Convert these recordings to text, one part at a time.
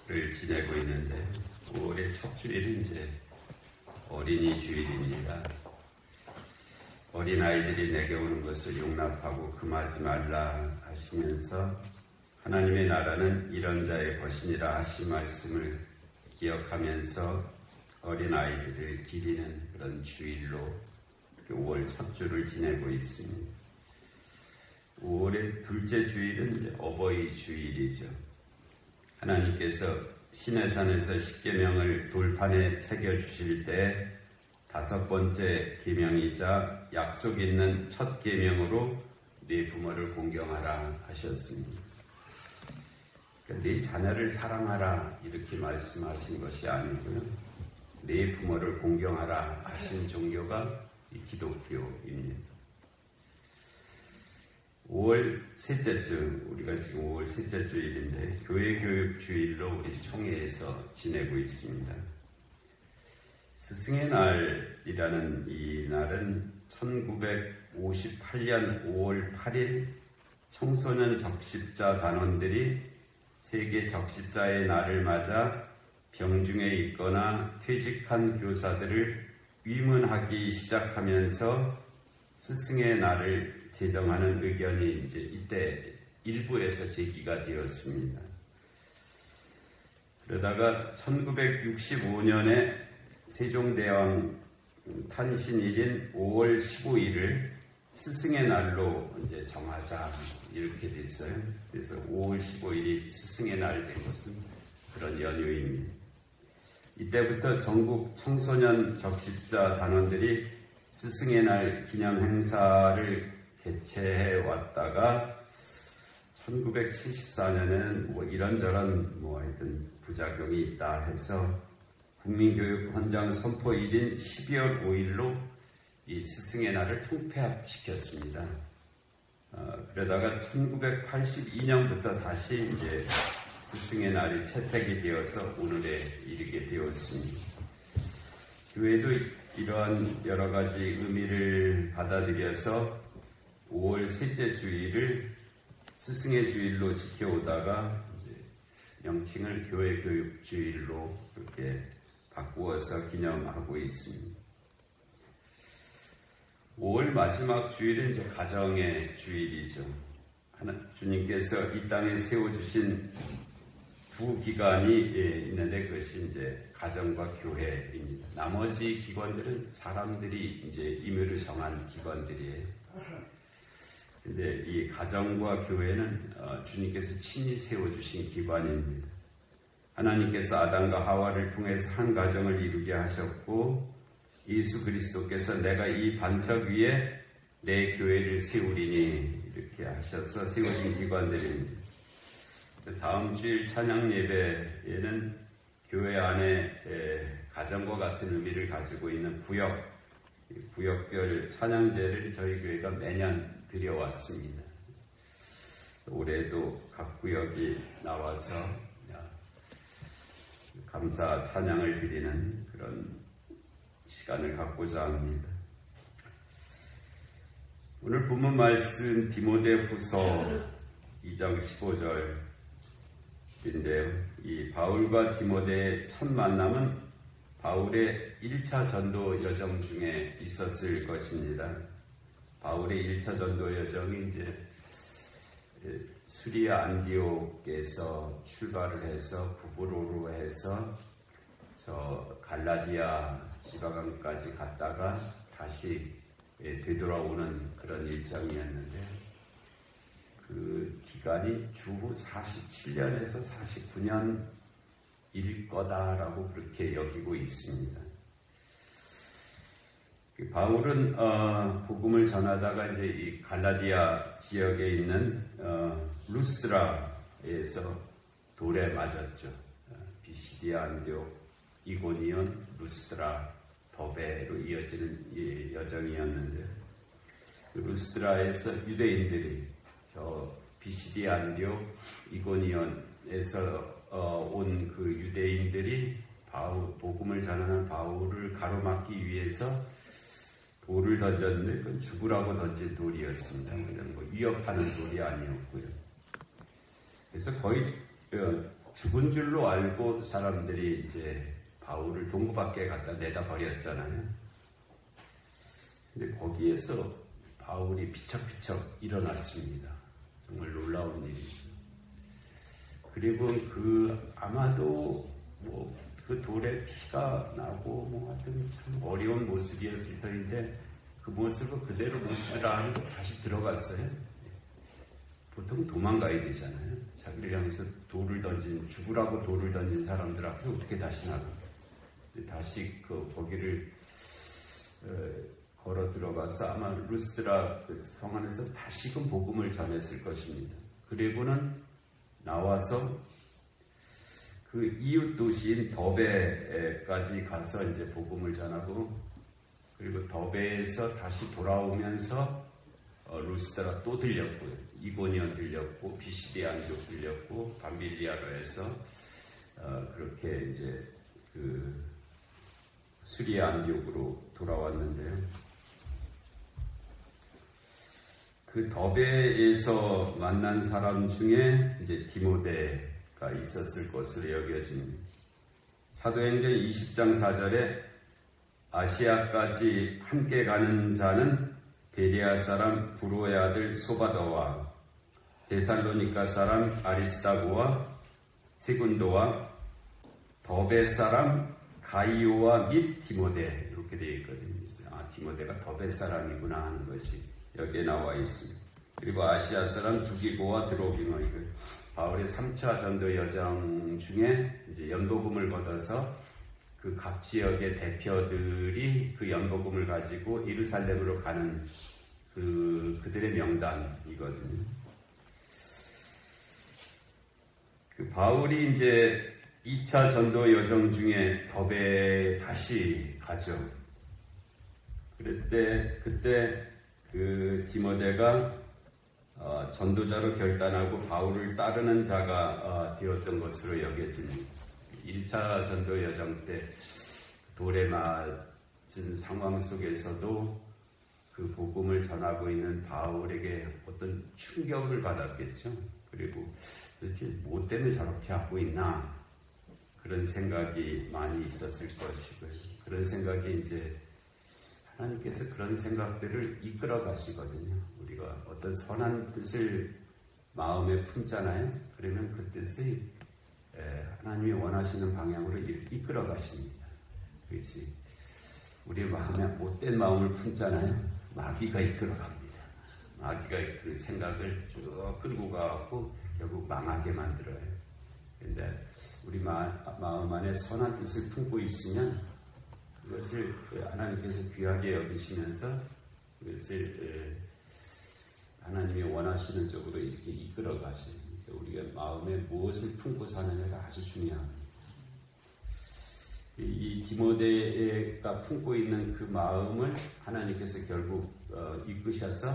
지내고 있는데 5월의 첫 주일은 이제 어린이 주일입니다. 어린아이들이 내게 오는 것을 용납하고 금하지 말라 하시면서 하나님의 나라는 이런 자의 것이니라 하신 말씀을 기억하면서 어린아이들을 기리는 그런 주일로 5월 첫 주를 지내고 있습니다. 5월의 둘째 주일은 이제 어버이 주일이죠. 하나님께서 시내산에서 십계명을 돌판에 새겨주실 때 다섯 번째 계명이자 약속 있는 첫 계명으로 네 부모를 공경하라 하셨습니다. 그러니까 네 자녀를 사랑하라 이렇게 말씀하신 것이 아니고요. 네 부모를 공경하라 하신 종교가 이 기독교입니다. 5월 셋째 주, 우리가 지금 5월 셋째 주일인데 교회 교육 주일로 우리 총회에서 지내고 있습니다. 스승의 날이라는 이 날은 1958년 5월 8일 청소년 적십자 단원들이 세계 적십자의 날을 맞아 병중에 있거나 퇴직한 교사들을 위문하기 시작하면서 스승의 날을 제정하는 의견이 이제 이때 일부에서 제기가 되었습니다. 그러다가 1965년에 세종대왕 탄신일인 5월 15일을 스승의 날로 이제 정하자 이렇게 됐어요. 그래서 5월 15일이 스승의 날 된 것은 그런 연유입니다. 이때부터 전국 청소년 적십자 단원들이 스승의 날 기념 행사를 개최해 왔다가 1974년에는 뭐 이런저런 하여튼 부작용이 있다 해서 국민교육 헌장 선포일인 12월 5일로 이 스승의 날을 통폐합시켰습니다. 그러다가 1982년부터 다시 이제 스승의 날이 채택이 되어서 오늘에 이르게 되었습니다. 교회도 이러한 여러 가지 의미를 받아들여서 5월 셋째 주일을 스승의 주일로 지켜오다가 이제 명칭을 교회 교육 주일로 그렇게 바꾸어서 기념하고 있습니다. 5월 마지막 주일은 이제 가정의 주일이죠. 주님께서 이 땅에 세워주신 두 기관이 있는데 그것이 이제 가정과 교회입니다. 나머지 기관들은 사람들이 이제 임의로 정한 기관들이에요. 근데 이 가정과 교회는 주님께서 친히 세워주신 기관입니다. 하나님께서 아담과 하와를 통해서 한 가정을 이루게 하셨고 예수 그리스도께서 내가 이 반석 위에 내 교회를 세우리니 이렇게 하셔서 세워진 기관들입니다. 다음 주일 찬양 예배에는 교회 안에 가정과 같은 의미를 가지고 있는 구역별 찬양제를 저희 교회가 매년 드려왔습니다. 올해도 각 구역이 나와서 감사 찬양을 드리는 그런 시간을 갖고자 합니다. 오늘 본문 말씀 디모데후서 2장 15절인데요. 이 바울과 디모데의 첫 만남은 바울의 1차 전도 여정 중에 있었을 것입니다. 바울의 1차 전도 여정이 이제 수리아 안디옥에서 출발을 해서 부브로로 해서 저 갈라디아 지방까지 갔다가 다시 되돌아오는 그런 일정이었는데 그 기간이 주후 47년에서 49년일 거다라고 그렇게 여기고 있습니다. 바울은 복음을 전하다가 이제 이 갈라디아 지역에 있는 루스드라에서 돌에 맞았죠. 비시디아 안디옥, 이고니온, 루스드라, 더베로 이어지는 여정이었는데 그 루스드라에서 유대인들이 저 비시디아 안디옥, 이고니온에서 온 그 유대인들이 복음을 전하는 바울을 가로막기 위해서 돌을 던졌는데 그건 죽으라고 던진 돌이었습니다. 그냥 위협하는 돌이 아니었고요. 그래서 거의 죽은 줄로 알고 사람들이 이제 바울을 동굴밖에 갖다 내다 버렸잖아요. 근데 거기에서 바울이 피척피척 일어났습니다. 정말 놀라운 일이죠. 그리고 아마도 그 돌에 피가 나고 하여튼 참 어려운 모습이었을 터인데 그 모습을 그대로 모습이라 하고 다시 들어갔어요. 보통 도망가야 되잖아요. 자기를 향해서 죽으라고 돌을 던진 사람들 앞에 어떻게 다시 나가? 다시 거기를 걸어 들어가서 아마 루스드라 그 성 안에서 다시금 복음을 전했을 것입니다. 그리고는 나와서 그 이웃 도시인 더베까지 가서 이제 복음을 전하고, 그리고 더베에서 다시 돌아오면서 루스드라 또 들렸고요. 이고니온 들렸고, 비시디 안디옥 들렸고, 밤빌리아로 해서 그렇게 이제 그 수리아 안디옥으로 돌아왔는데요. 그 더베에서 만난 사람 중에 이제 디모데가 있었을 것으로 여겨집니다. 사도행전 20장 4절에 아시아까지 함께 가는 자는 베레아 사람 부로의 아들 소바더와 데살로니가 사람 아리스다고와 세군도와 더베 사람 가이오와 및 디모데, 이렇게 되어 있거든요. 디모데가 더베 사람이구나 하는 것이 여기에 나와 있습니다. 그리고 아시아 사람 두기고와 드로비모, 바울의 3차 전도 여정 중에 이제 연복음을 받아서 그 각 지역의 대표들이 그 연복음을 가지고 예루살렘으로 가는 그들의 명단이거든요. 그 바울이 이제 2차 전도 여정 중에 더베에 다시 가죠. 그때 그 디모데가 전도자로 결단하고 바울을 따르는 자가 되었던 것으로 여겨집니다. 1차 전도 여정 때 돌에 맞은 상황 속에서도 그 복음을 전하고 있는 바울에게 어떤 충격을 받았겠죠. 그리고 도대체 뭐 때문에 저렇게 하고 있나, 그런 생각이 많이 있었을 것이고요. 그런 생각이 이제 하나님께서 그런 생각들을 이끌어 가시거든요. 우리가 어떤 선한 뜻을 마음에 품잖아요. 그러면 그 뜻이 하나님이 원하시는 방향으로 이끌어 가십니다. 그것이 우리 마음에 못된 마음을 품잖아요. 마귀가 이끌어 갑니다. 마귀가 그 생각을 쭉 끌고 가고 결국 망하게 만들어요. 그런데 우리 마음 안에 선한 뜻을 품고 있으면 그것을 하나님께서 귀하게 여기시면서 그것을 하나님이 원하시는 쪽으로 이렇게 이끌어 가십니다. 우리가 마음에 무엇을 품고 사느냐가 아주 중요합니다. 이 디모데가 품고 있는 그 마음을 하나님께서 결국 이끄셔서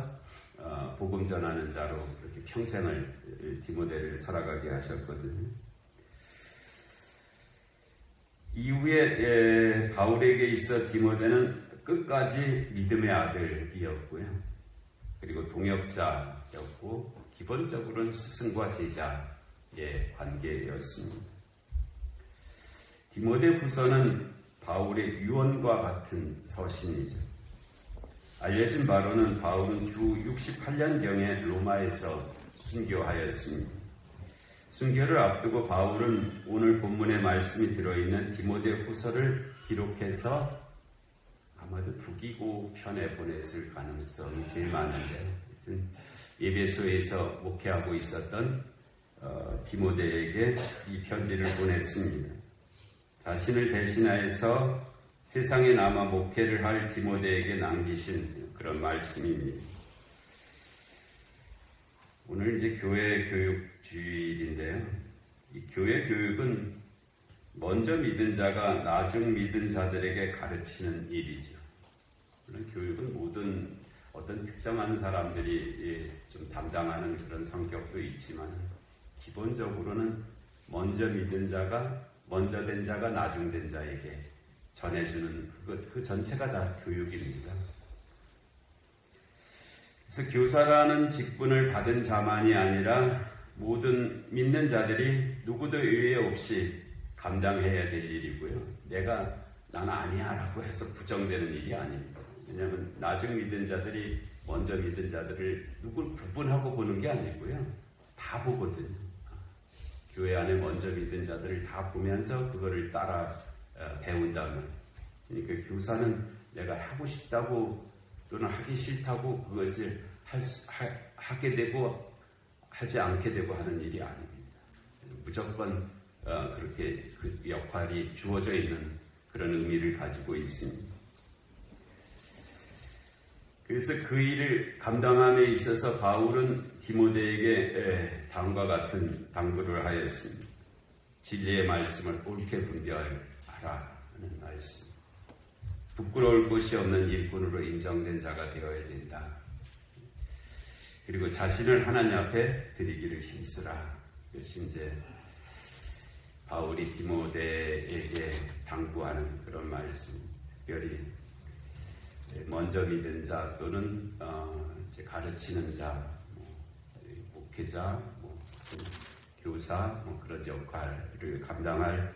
복음 전하는 자로 이렇게 평생을 디모데를 살아가게 하셨거든요. 이후에 바울에게 있어 디모데는 끝까지 믿음의 아들이었고요. 그리고 동역자였고 기본적으로는 스승과 제자의 관계였습니다. 디모데 후서는 바울의 유언과 같은 서신이죠. 알려진 바로는 바울은 주 68년경에 로마에서 순교하였습니다. 순교를 앞두고 바울은 오늘 본문의 말씀이 들어있는 디모데 후서를 기록해서 아마도 두기고 편에 보냈을 가능성이 제일 많은데, 하여튼 에베소에서 목회하고 있었던 디모데에게 이 편지를 보냈습니다. 자신을 대신하여서 세상에 남아 목회를 할 디모데에게 남기신 그런 말씀입니다. 오늘 이제 교회 교육 주일인데요. 이 교회 교육은 먼저 믿은 자가 나중 믿은 자들에게 가르치는 일이죠. 물론 교육은 모든 어떤 특정한 사람들이 좀 담당하는 그런 성격도 있지만 기본적으로는 먼저 믿은 자가, 먼저 된 자가 나중 된 자에게 전해주는 그 전체가 다 교육입니다. 그래서 교사라는 직분을 받은 자만이 아니라 모든 믿는 자들이 누구도 의뢰 없이 감당해야 될 일이고요. 나는 아니야 라고 해서 부정되는 일이 아닙니다. 왜냐하면 나중 믿은 자들이 먼저 믿은 자들을 누굴 구분하고 보는 게 아니고요. 다 보거든요. 교회 안에 먼저 믿은 자들을 다 보면서 그거를 따라 배운다면, 그러니까 교사는 내가 하고 싶다고 또는 하기 싫다고 그것을 하게 되고 하지 않게 되고 하는 일이 아닙니다. 무조건 그렇게 그 역할이 주어져 있는 그런 의미를 가지고 있습니다. 그래서 그 일을 감당함에 있어서 바울은 디모데에게 다음과 같은 당부를 하였습니다. 진리의 말씀을 옳게 분별하라 하는 말씀. 부끄러울 것이 없는 일꾼으로 인정된 자가 되어야 된다. 그리고 자신을 하나님 앞에 드리기를 힘쓰라. 이것이 이제 바울이 디모데에게 당부하는 그런 말씀. 특별히 먼저 믿은 자 또는 이제 가르치는 자, 목회자, 교사 그런 역할을 감당할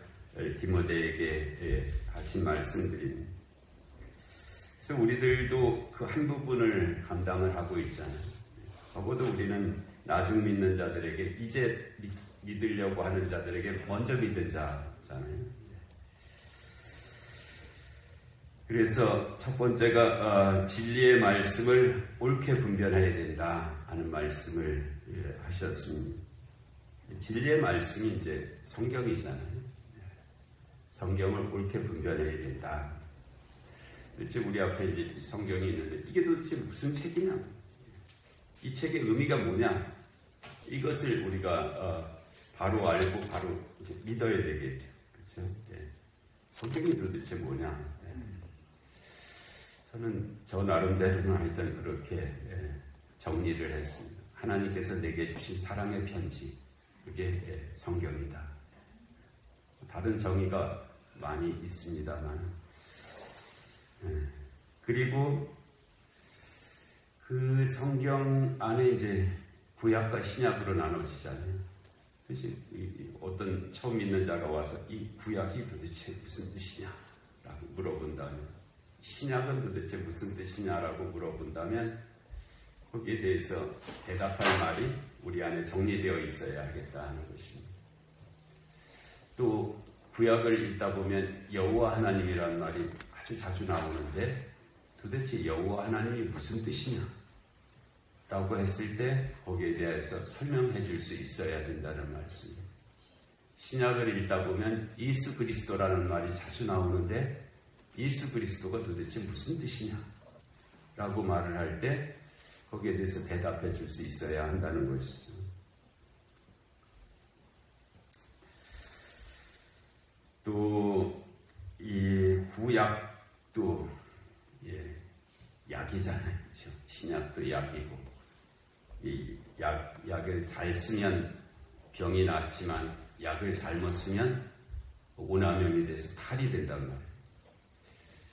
디모데에게 하신 말씀들입니다. 그래서 우리들도 그 한 부분을 감당을 하고 있잖아요. 적어도 우리는 나중 믿는 자들에게, 이제 믿으려고 하는 자들에게 먼저 믿은 자잖아요. 그래서 첫 번째가 진리의 말씀을 옳게 분별해야 된다 하는 말씀을 하셨습니다. 진리의 말씀이 이제 성경이잖아요. 성경을 옳게 분별해야 된다. 도대체 우리 앞에 이제 성경이 있는데 이게 도대체 무슨 책이냐? 이 책의 의미가 뭐냐? 이것을 우리가 바로 알고 바로 이제 믿어야 되겠죠. 그렇죠? 성경이 도대체 뭐냐? 저는 저 나름대로는 하여튼 그렇게 정리를 했습니다. 하나님께서 내게 주신 사랑의 편지, 그게 성경이다. 다른 정의가 많이 있습니다만, 그리고 그 성경 안에 이제 구약과 신약으로 나눠지잖아요. 그래서 어떤 처음 믿는 자가 와서 이 구약이 도대체 무슨 뜻이냐라고 물어본다면, 신약은 도대체 무슨 뜻이냐라고 물어본다면 거기에 대해서 대답할 말이 우리 안에 정리되어 있어야 하겠다 하는 것입니다. 또 구약을 읽다 보면 여호와 하나님이라는 말이 아주 자주 나오는데 도대체 여호와 하나님이 무슨 뜻이냐? 라고 했을 때 거기에 대해서 설명해 줄 수 있어야 된다는 말씀입니다. 신약을 읽다 보면 예수 그리스도라는 말이 자주 나오는데 예수 그리스도가 도대체 무슨 뜻이냐? 라고 말을 할 때 거기에 대해서 대답해 줄 수 있어야 한다는 것이죠. 또 이 구약도 약이잖아요. 그렇죠? 신약도 약이고 이 약을 잘 쓰면 병이 낫지만 약을 잘못 쓰면 오남용이 돼서 탈이 된단 말이에요.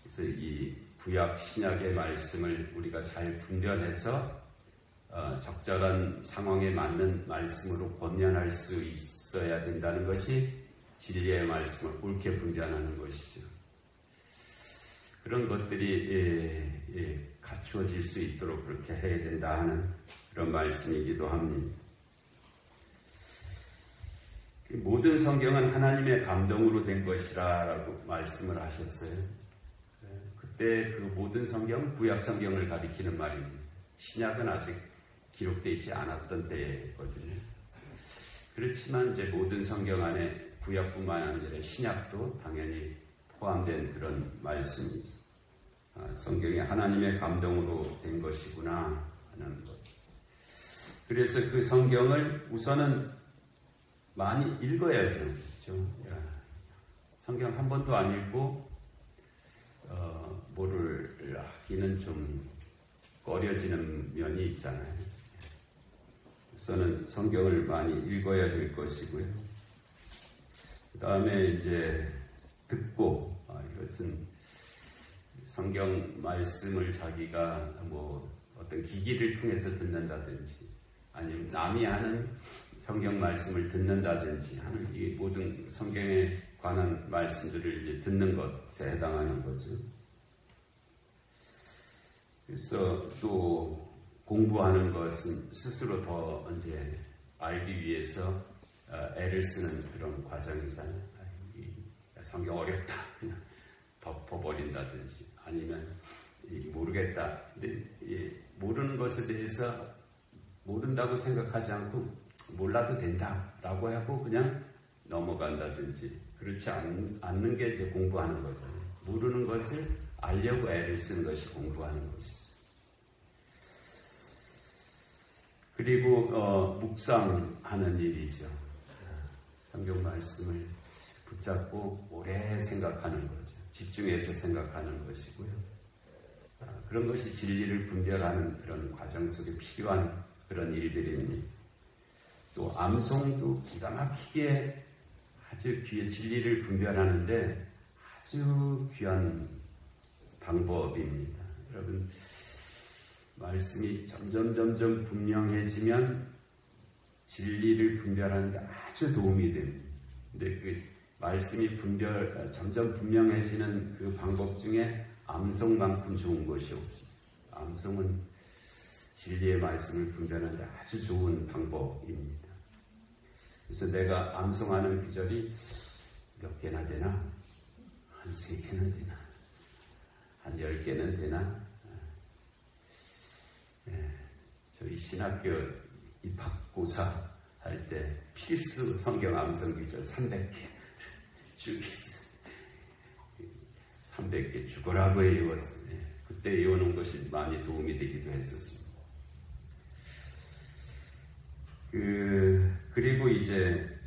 그래서 이 구약 신약의 말씀을 우리가 잘 분별해서 적절한 상황에 맞는 말씀으로 권면할 수 있어야 된다는 것이 진리의 말씀을 옳게 분별하는 것이죠. 그런 것들이 갖추어질 수 있도록 그렇게 해야 된다 하는 그런 말씀이기도 합니다. 모든 성경은 하나님의 감동으로 된 것이라 라고 말씀을 하셨어요. 그때 그 모든 성경, 구약 성경을 가리키는 말입니다. 신약은 아직 기록되어 있지 않았던 때거든요. 그렇지만 이제 모든 성경 안에 구약뿐만 아니라 신약도 당연히 포함된 그런 말씀이죠. 성경이 하나님의 감동으로 된 것이구나 하는 것. 그래서 그 성경을 우선은 많이 읽어야죠. 그렇죠? 성경 한 번도 안 읽고 뭐를 하기는 좀 꺼려지는 면이 있잖아요. 우선은 성경을 많이 읽어야 될 것이고요. 그 다음에 이제 듣고, 이것은 성경 말씀을 자기가 뭐 어떤 기기를 통해서 듣는다든지 아니면 남이 하는 성경 말씀을 듣는다든지 하는 이 모든 성경에 관한 말씀들을 이제 듣는 것에 해당하는 거죠. 그래서 또 공부하는 것은 스스로 더 이제 알기 위해서 애를 쓰는 그런 과정이잖아요. 성경 어렵다 그냥 덮어버린다든지 아니면 모르겠다. 근데 모르는 것에 대해서 모른다고 생각하지 않고 몰라도 된다라고 하고 그냥 넘어간다든지 그렇지 않는 게 이제 공부하는 거잖아요. 모르는 것을 알려고 애를 쓰는 것이 공부하는 것이죠. 그리고 묵상하는 일이죠. 성경 말씀을 붙잡고 오래 생각하는 거죠. 집중해서 생각하는 것이고요. 그런 것이 진리를 분별하는 그런 과정 속에 필요한 그런 일들입니다. 또 암송도 기가 막히게 아주 진리를 분별하는데 아주 귀한 방법입니다. 여러분, 말씀이 점점 분명해지면 진리를 분별하는데 아주 도움이 됩니다. 근데 그 말씀이 점점 분명해지는 그 방법 중에 암송만큼 좋은 것이 없습니다. 암송은 진리의 말씀을 분별하는데 아주 좋은 방법입니다. 그래서 내가 암송하는 구절이 몇 개나 되나? 한 3개는 되나? 한 10개는 되나? 저희 신학교 입학고사 할 때 필수 성경 암송 구절 300개 쭉 300개 죽어라고 외웠어요. 그때 외우는 것이 많이 도움이 되기도 했었습니다. 그리고 이제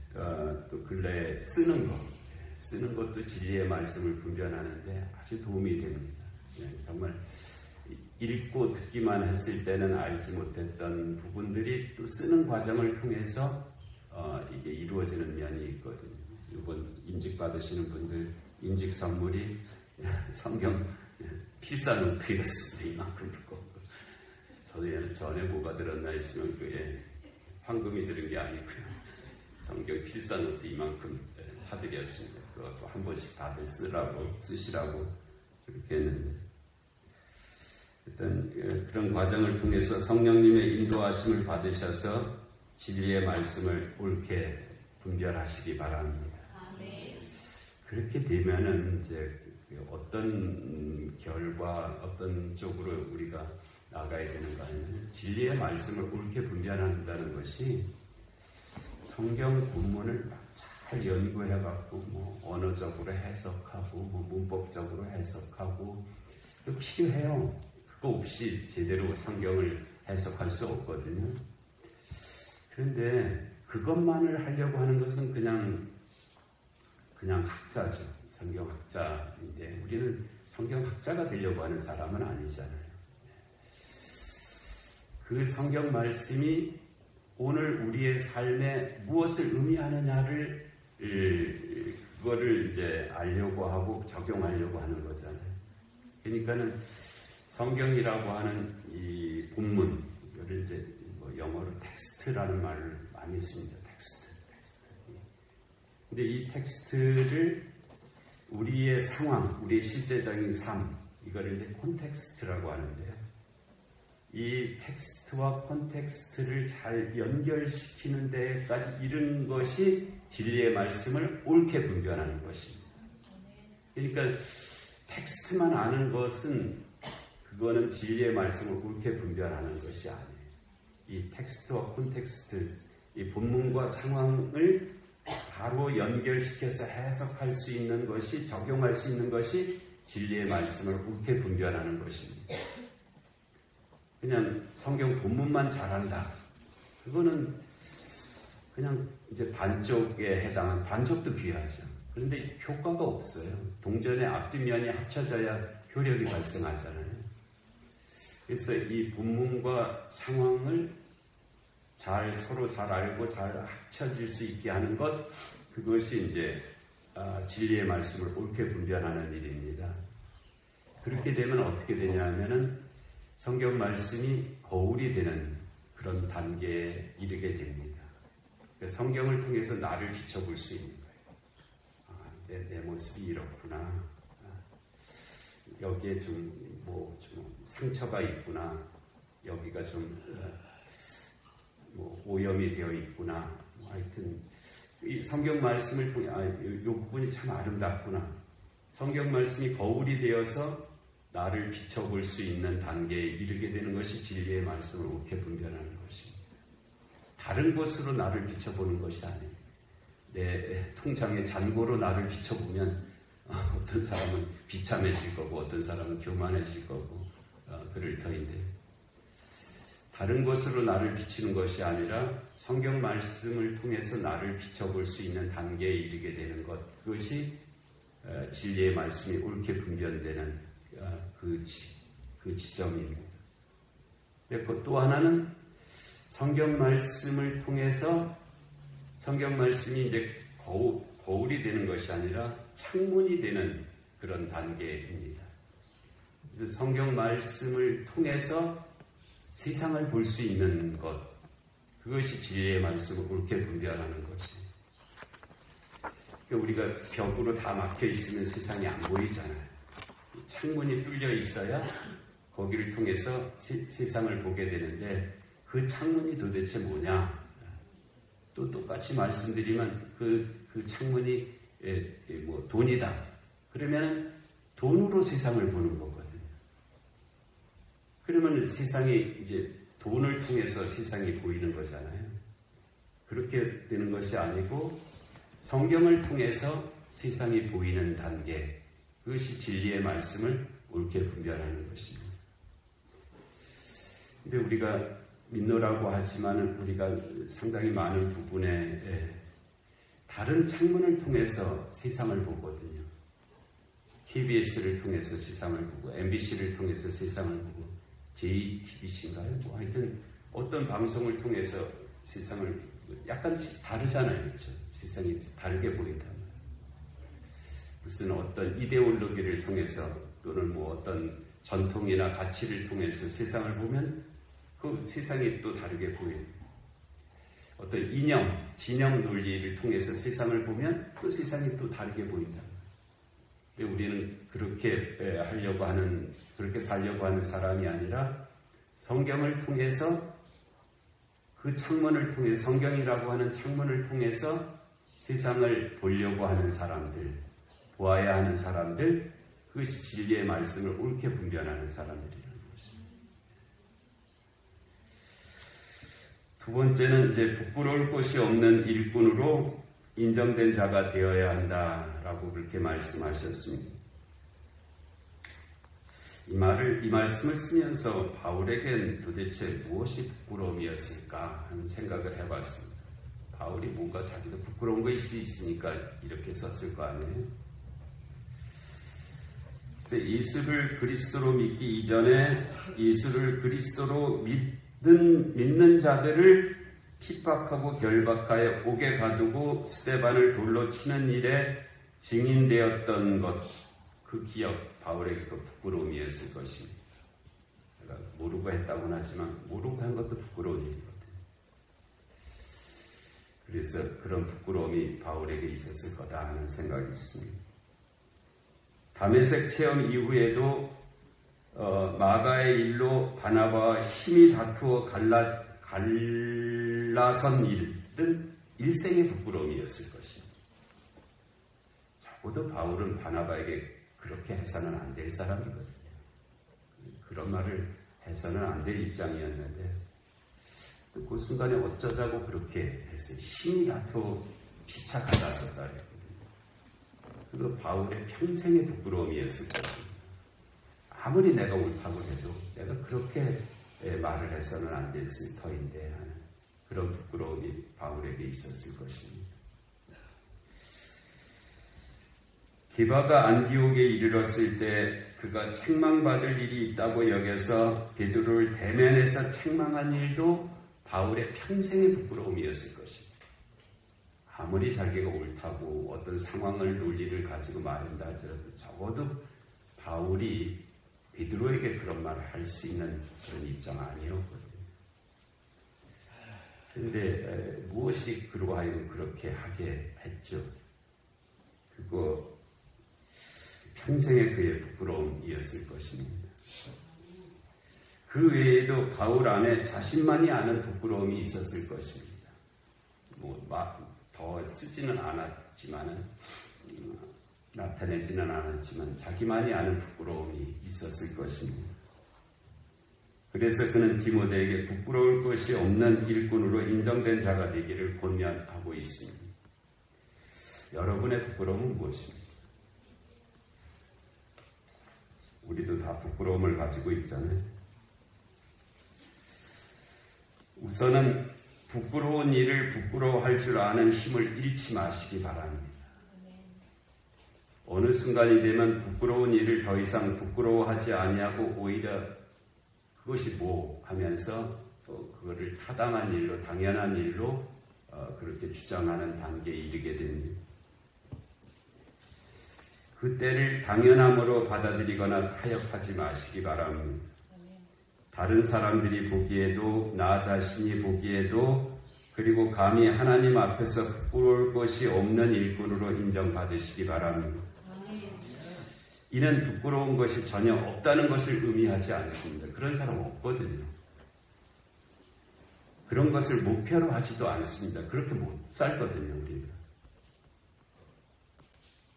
또 근래에 쓰는 것도 진리의 말씀을 분별하는데 아주 도움이 됩니다. 정말 읽고 듣기만 했을 때는 알지 못했던 부분들이 또 쓰는 과정을 통해서 이게 이루어지는 면이 있거든요. 이번 임직 받으시는 분들 임직 선물이 성경 필사노트였습니다. 이만큼 듣고 전에 뭐가 들었나 했으면 그게 황금이 들은 게 아니고요. 성경 필사노트 이만큼 사드렸습니다. 그것도 한 번씩 다들 쓰시라고 그렇게 했는데 일단 그런 과정을 통해서 성령님의 인도하심을 받으셔서 진리의 말씀을 옳게 분별하시기 바랍니다. 그렇게 되면은 이제 어떤 결과, 어떤 쪽으로 우리가 나가야 되는가 하면 진리의 말씀을 옳게 분별한다는 것이 성경 본문을 잘 연구해갖고 뭐 언어적으로 해석하고 뭐 문법적으로 해석하고 필요해요. 그거 없이 제대로 성경을 해석할 수 없거든요. 그런데 그것만을 하려고 하는 것은 그냥 학자죠. 성경학자인데 우리는 성경학자가 되려고 하는 사람은 아니잖아요. 그 성경 말씀이 오늘 우리의 삶에 무엇을 의미하느냐를 그거를 이제 알려고 하고 적용하려고 하는 거잖아요. 그러니까는 성경이라고 하는 이 본문, 이거를 이제 영어로 텍스트라는 말을 많이 씁니다. 텍스트. 근데 이 텍스트를 우리의 상황, 우리의 실제적인 삶, 이거를 이제 콘텍스트라고 하는데요. 이 텍스트와 콘텍스트를 잘 연결시키는 데까지 이른 것이 진리의 말씀을 옳게 분별하는 것입니다. 그러니까 텍스트만 아는 것은 그거는 진리의 말씀을 옳게 분별하는 것이 아니에요. 이 텍스트와 콘텍스트, 이 본문과 상황을 바로 연결시켜서 해석할 수 있는 것이, 적용할 수 있는 것이 진리의 말씀을 옳게 분별하는 것입니다. 그냥 성경 본문만 잘한다. 그거는 그냥 이제 반쪽에 해당한, 반쪽도 귀하죠. 그런데 효과가 없어요. 동전의 앞뒷면이 합쳐져야 효력이 발생하잖아요. 그래서 이 본문과 상황을 서로 잘 알고 잘 합쳐질 수 있게 하는 것, 그것이 이제 진리의 말씀을 옳게 분별하는 일입니다. 그렇게 되면 어떻게 되냐 하면은 성경 말씀이 거울이 되는 그런 단계에 이르게 됩니다. 성경을 통해서 나를 비춰볼 수 있는 거예요. 내 모습이 이렇구나. 여기에 좀 상처가 있구나. 여기가 좀 오염이 되어 있구나. 하여튼 이 성경 말씀을 통해 이 부분이 참 아름답구나. 성경 말씀이 거울이 되어서 나를 비춰볼 수 있는 단계에 이르게 되는 것이 진리의 말씀을 옳게 분별하는 것입니다. 다른 곳으로 나를 비춰보는 것이 아니에요. 내 통장의 잔고로 나를 비춰보면 어떤 사람은 비참해질 거고 어떤 사람은 교만해질 거고 그럴 터인데, 다른 곳으로 나를 비추는 것이 아니라 성경 말씀을 통해서 나를 비춰볼 수 있는 단계에 이르게 되는 것, 그것이 진리의 말씀이 옳게 분별되는 그 지점입니다. 또 하나는 성경 말씀을 통해서 성경 말씀이 이제 거울이 되는 것이 아니라 창문이 되는 그런 단계입니다. 그래서 성경 말씀을 통해서 세상을 볼 수 있는 것, 그것이 진리의 말씀을 옳게 분별하는 것입니다. 우리가 벽으로 다 막혀 있으면 세상이 안 보이잖아요. 창문이 뚫려 있어야 거기를 통해서 세상을 보게 되는데, 그 창문이 도대체 뭐냐? 또 똑같이 말씀드리면 그 창문이 돈이다. 그러면 돈으로 세상을 보는 거거든요. 그러면 세상이 이제 돈을 통해서 세상이 보이는 거잖아요. 그렇게 되는 것이 아니고 성경을 통해서 세상이 보이는 단계, 그것이 진리의 말씀을 옳게 분별하는 것입니다. 근데 우리가 믿노라고 하지만 우리가 상당히 많은 부분에 다른 창문을 통해서 세상을 보거든요. KBS를 통해서 세상을 보고, MBC를 통해서 세상을 보고, JTBC인가요? 하여튼 어떤 방송을 통해서 세상을 약간 다르잖아요. 그렇죠? 세상이 다르게 보인단 말이에요. 무슨 어떤 이데올로기를 통해서 또는 어떤 전통이나 가치를 통해서 세상을 보면 그 세상이 또 다르게 보여요. 어떤 이념, 진영 논리를 통해서 세상을 보면 또 세상이 또 다르게 보인다. 근데 우리는 그렇게 그렇게 살려고 하는 사람이 아니라 성경을 통해서 그 창문을 통해, 성경이라고 하는 창문을 통해서 세상을 보려고 하는 사람들, 보아야 하는 사람들, 그것이 진리의 말씀을 옳게 분별하는 사람들이라는 것입니다. 두 번째는 이제 부끄러울 것이 없는 일꾼으로 인정된 자가 되어야 한다라고 그렇게 말씀하셨습니다. 이 말씀을 쓰면서 바울에겐 도대체 무엇이 부끄러움이었을까 하는 생각을 해봤습니다. 바울이 뭔가 자기도 부끄러운 것이 있으니까 이렇게 썼을 거 아니에요? 그래서 예수를 그리스도로 믿기 이전에 예수를 그리스도로 믿는 자들을 핍박하고 결박하여 옥에 가두고 스데반을 돌로 치는 일에 증인되었던 것, 그 기억, 바울에게 그 부끄러움이었을 것입니다. 내가 모르고 했다고는 하지만 모르고 한 것도 부끄러운 일이거든요. 그래서 그런 부끄러움이 바울에게 있었을 거다 하는 생각이 있습니다. 다메섹 체험 이후에도 마가의 일로 바나바와 심히 다투어 갈라선 일은 일생의 부끄러움이었을 것입니다. 적어도 바울은 바나바에게 그렇게 해서는 안 될 사람이거든요. 그런 말을 해서는 안 될 입장이었는데 또 그 순간에 어쩌자고 그렇게 했어요. 심히 다투어 피차 갈랐었다 그랬거든요. 그거 바울의 평생의 부끄러움이었을 것입니다. 아무리 내가 옳다고 해도 내가 그렇게 말을 해서는 안 됐을 터인데 하는 그런 부끄러움이 바울에게 있었을 것입니다. 디바가 안디옥에 이르렀을 때 그가 책망받을 일이 있다고 여겨서 베드로를 대면해서 책망한 일도 바울의 평생의 부끄러움이었을 것입니다. 아무리 자기가 옳다고 어떤 상황을 논리를 가지고 말한다 하더라도 적어도 바울이 베드로에게 그런 말을 할 수 있는 그런 입장 아니었거든요. 그런데 무엇이 그로 하여금 그렇게 하게 했죠? 그거 평생의 그의 부끄러움이었을 것입니다. 그 외에도 바울 안에 자신만이 아는 부끄러움이 있었을 것입니다. 더 쓰지는 않았지만은, 나타내지는 않았지만 자기만이 아는 부끄러움이 있었을 것입니다. 그래서 그는 디모데에게 부끄러울 것이 없는 일꾼으로 인정된 자가 되기를 권면하고 있습니다. 여러분의 부끄러움은 무엇입니까? 우리도 다 부끄러움을 가지고 있잖아요. 우선은 부끄러운 일을 부끄러워할 줄 아는 힘을 잃지 마시기 바랍니다. 어느 순간이 되면 부끄러운 일을 더 이상 부끄러워하지 아니하고 오히려 그것이 뭐 하면서 또 그거를 타당한 일로, 당연한 일로 그렇게 주장하는 단계에 이르게 됩니다. 그때를 당연함으로 받아들이거나 타협하지 마시기 바랍니다. 다른 사람들이 보기에도, 나 자신이 보기에도, 그리고 감히 하나님 앞에서 부끄러울 것이 없는 일꾼으로 인정받으시기 바랍니다. 이는 부끄러운 것이 전혀 없다는 것을 의미하지 않습니다. 그런 사람 없거든요. 그런 것을 목표로 하지도 않습니다. 그렇게 못 살거든요, 우리가.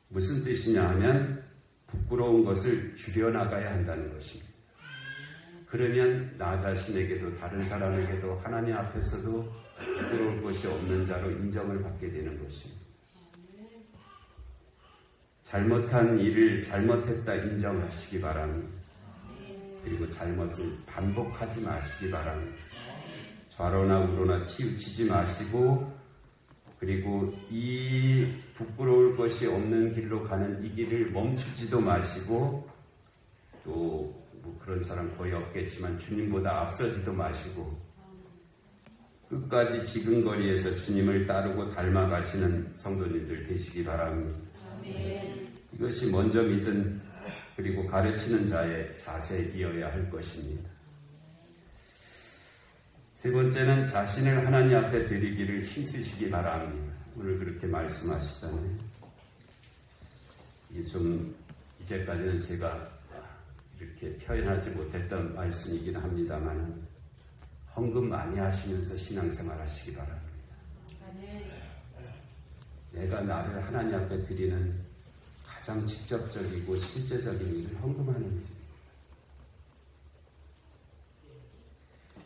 무슨 뜻이냐 하면 부끄러운 것을 줄여나가야 한다는 것입니다. 그러면 나 자신에게도 다른 사람에게도 하나님 앞에서도 부끄러울 것이 없는 자로 인정을 받게 되는 것입니다. 잘못한 일을 잘못했다 인정하시기 바랍니다. 그리고 잘못을 반복하지 마시기 바랍니다. 좌로나 우로나 치우치지 마시고, 그리고 이 부끄러울 것이 없는 길로 가는 이 길을 멈추지도 마시고, 또 뭐 그런 사람 거의 없겠지만 주님보다 앞서지도 마시고, 끝까지 지근거리에서 주님을 따르고 닮아가시는 성도님들 되시기 바랍니다. 이것이 먼저 믿은 그리고 가르치는 자의 자세이어야 할 것입니다. 세 번째는 자신을 하나님 앞에 드리기를 힘쓰시기 바랍니다. 오늘 그렇게 말씀하시잖아요. 이게 좀 이제까지는 제가 이렇게 표현하지 못했던 말씀이긴 합니다만, 헌금 많이 하시면서 신앙생활 하시기 바랍니다. 내가 나를 하나님 앞에 드리는 가장 직접적이고 실제적인 일을 헌금하는 일입니다.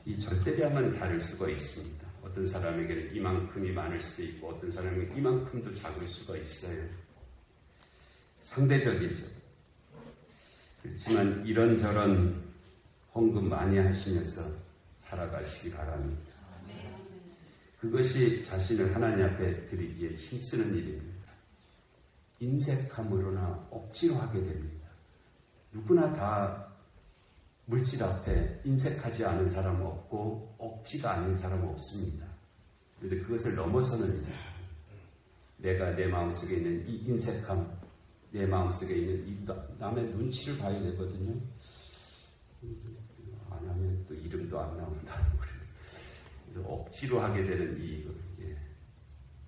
이 절대량은 다를 수가 있습니다. 어떤 사람에게는 이만큼이 많을 수도 있고 어떤 사람에게는 이만큼도 작을 수가 있어요. 상대적이죠. 그렇지만 이런저런 헌금 많이 하시면서 살아가시기 바랍니다. 그것이 자신을 하나님 앞에 드리기에 힘쓰는 일입니다. 인색함으로나 억지로 하게 됩니다. 누구나 다 물질 앞에 인색하지 않은 사람 없고 억지가 아닌 사람 없습니다. 그런데 그것을 넘어서는 일입니다. 내가 내 마음속에 있는 이 인색함, 내 마음속에 있는 이 남의 눈치를 봐야 되거든요. 안 하면 또 이름도 안 나온다. 억지로 하게 되는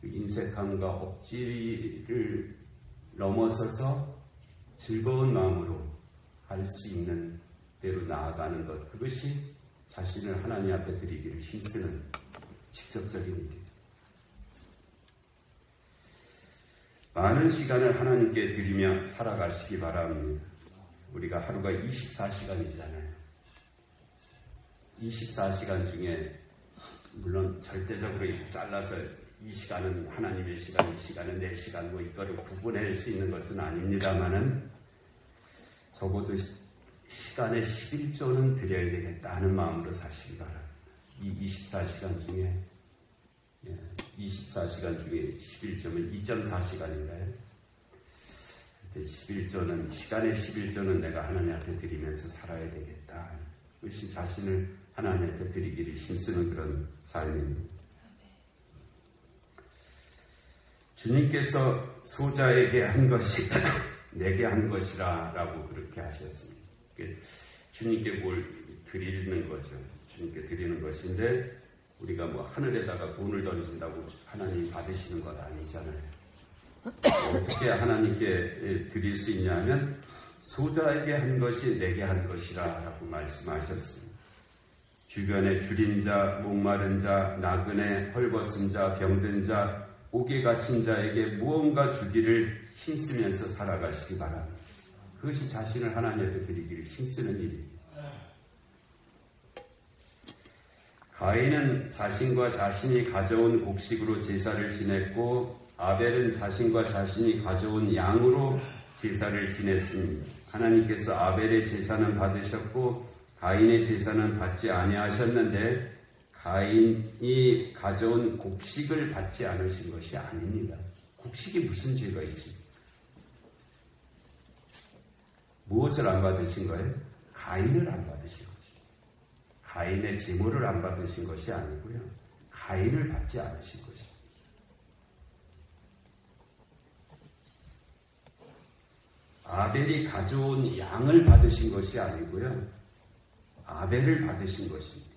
그 인색함과 억지를 넘어서서 즐거운 마음으로 할 수 있는 대로 나아가는 것, 그것이 자신을 하나님 앞에 드리기를 힘쓰는 직접적인 일입니다. 많은 시간을 하나님께 드리며 살아가시기 바랍니다. 우리가 하루가 24시간이잖아요. 24시간 중에 물론 절대적으로 잘라서 이 시간은 하나님의 시간, 이 시간은 내 시간, 뭐 이거를 구분할 수 있는 것은 아닙니다만은 적어도 시간의 11조는 드려야 되겠다 하는 마음으로 사시기 바랍니다. 이 24시간 중에 11조면 2.4시간인가요? 11조는, 시간의 11조는 내가 하나님 앞에 드리면서 살아야 되겠다. 그것이 자신을 하나님 앞에 드리기를 힘쓰는 그런 삶입니다. 주님께서 소자에게 한 것이 내게 한 것이라 라고 그렇게 하셨습니다. 주님께 뭘 드리는 거죠. 주님께 드리는 것인데 우리가 뭐 하늘에다가 돈을 던진다고 하나님 받으시는 것 아니잖아요. 어떻게 하나님께 드릴 수 있냐 하면 소자에게 한 것이 내게 한 것이라 라고 말씀하셨습니다. 주변에 줄인 자, 목마른 자, 나그네, 헐벗은 자, 병든 자, 옥에 갇힌 자에게 무언가 주기를 힘쓰면서 살아가시기 바랍니다. 그것이 자신을 하나님 앞에 드리기를 힘쓰는 일입니다. 가인은 자신과 자신이 가져온 곡식으로 제사를 지냈고 아벨은 자신과 자신이 가져온 양으로 제사를 지냈습니다. 하나님께서 아벨의 제사는 받으셨고 가인의 제사는 받지 아니하셨는데 가인이 가져온 곡식을 받지 않으신 것이 아닙니다. 곡식이 무슨 죄가 있습니까? 무엇을 안 받으신 거예요? 가인을 안 받으신 것이죠. 가인의 제물을 안 받으신 것이 아니고요. 가인을 받지 않으신 것입니다. 아벨이 가져온 양을 받으신 것이 아니고요. 아벨을 받으신 것입니다.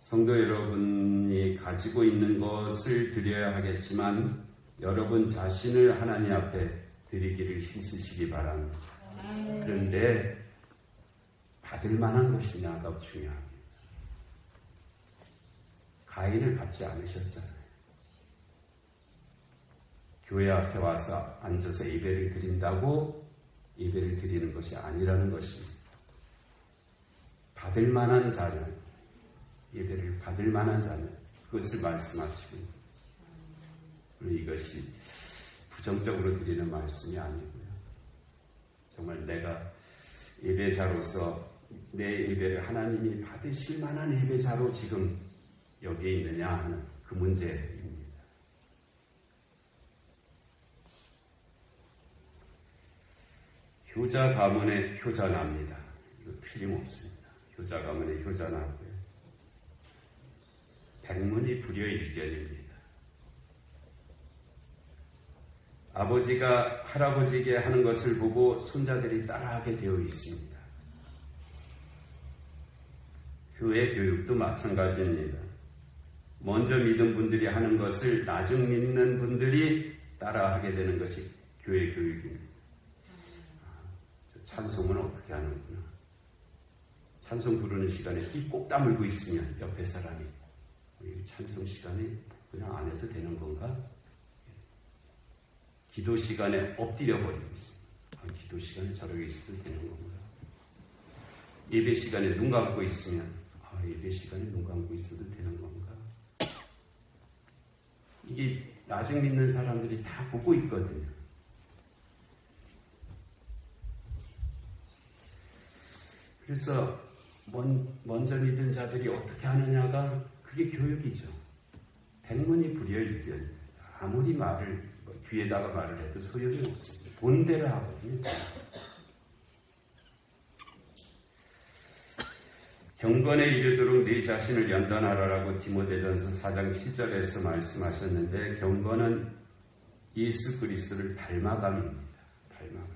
성도 여러분이 가지고 있는 것을 드려야 하겠지만 여러분 자신을 하나님 앞에 드리기를 힘쓰시기 바랍니다. 그런데 받을 만한 것이냐가 중요합니다. 가인을 받지 않으셨잖아요. 교회 앞에 와서 앉아서 예배를 드린다고 예배를 드리는 것이 아니라는 것입니다. 받을 만한 자는, 예배를 받을 만한 자는 그것을 말씀하시고 이것이 부정적으로 드리는 말씀이 아니고요. 정말 내가 예배자로서 내 예배를 하나님이 받으실 만한 예배자로 지금 여기에 있느냐 하는 그 문제입니다. 효자 가문에 효자 납니다. 이거 틀림없습니다. 효자 가문에 효자 나고요. 백문이 불여일견입니다. 아버지가 할아버지에게 하는 것을 보고 손자들이 따라하게 되어 있습니다. 교회 교육도 마찬가지입니다. 먼저 믿은 분들이 하는 것을 나중 믿는 분들이 따라하게 되는 것이 교회 교육입니다. 찬송은 어떻게 하는구나. 찬송 부르는 시간에 이 꼭 다물고 있으면 옆에 사람이 찬송 시간에 그냥 안 해도 되는 건가? 기도 시간에 엎드려 버리고 있습니다. 기도 시간에 저렇게 있어도 되는 건가? 예배 시간에 눈 감고 있으면 예배 시간에 눈 감고 있어도 되는 건가? 이게 나중 믿는 사람들이 다 보고 있거든요. 그래서 먼저 믿은 자들이 어떻게 하느냐가 그게 교육이죠. 백문이 불여일견. 아무리 말을 귀에다가 말을 해도 소용이 없습니다. 본대로 하거든요. 경건에 이르도록 네 자신을 연단하라라고 디모데전서 4장 7절에서 말씀하셨는데 경건은 예수 그리스도를 닮아감입니다. 닮아감.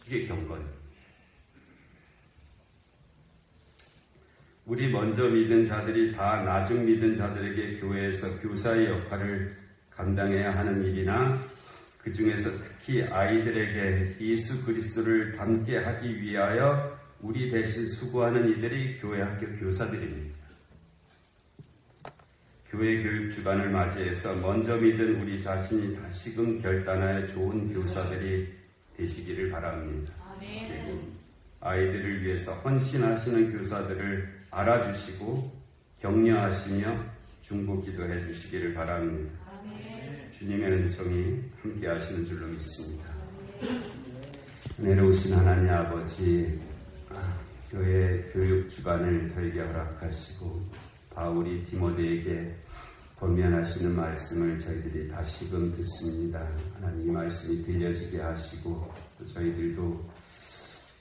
이게 경건입니다. 우리 먼저 믿은 자들이 다 나중 믿은 자들에게 교회에서 교사의 역할을 감당해야 하는 일이나 그 중에서 특히 아이들에게 예수 그리스도를 닮게 하기 위하여 우리 대신 수고하는 이들이 교회 학교 교사들입니다. 교회 교육 주간을 맞이해서 먼저 믿은 우리 자신이 다시금 결단하여 좋은 교사들이 되시기를 바랍니다. 그리고 아이들을 위해서 헌신하시는 교사들을 알아주시고 격려하시며 중보기도해 주시기를 바랍니다. 주님의 은총이 함께 하시는 줄로 믿습니다. 은혜로우신 하나님 아버지, 교회 교육 주간을 저에게 허락하시고 바울이 디모데에게 권면하시는 말씀을 저희들이 다시금 듣습니다. 하나님 이 말씀이 들려지게 하시고 또 저희들도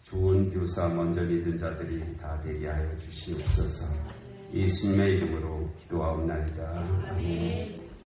좋은 교사 먼저 믿은 자들이 다 되게 하여 주시옵소서. 예수님의 이름으로 기도하옵나이다. 아멘.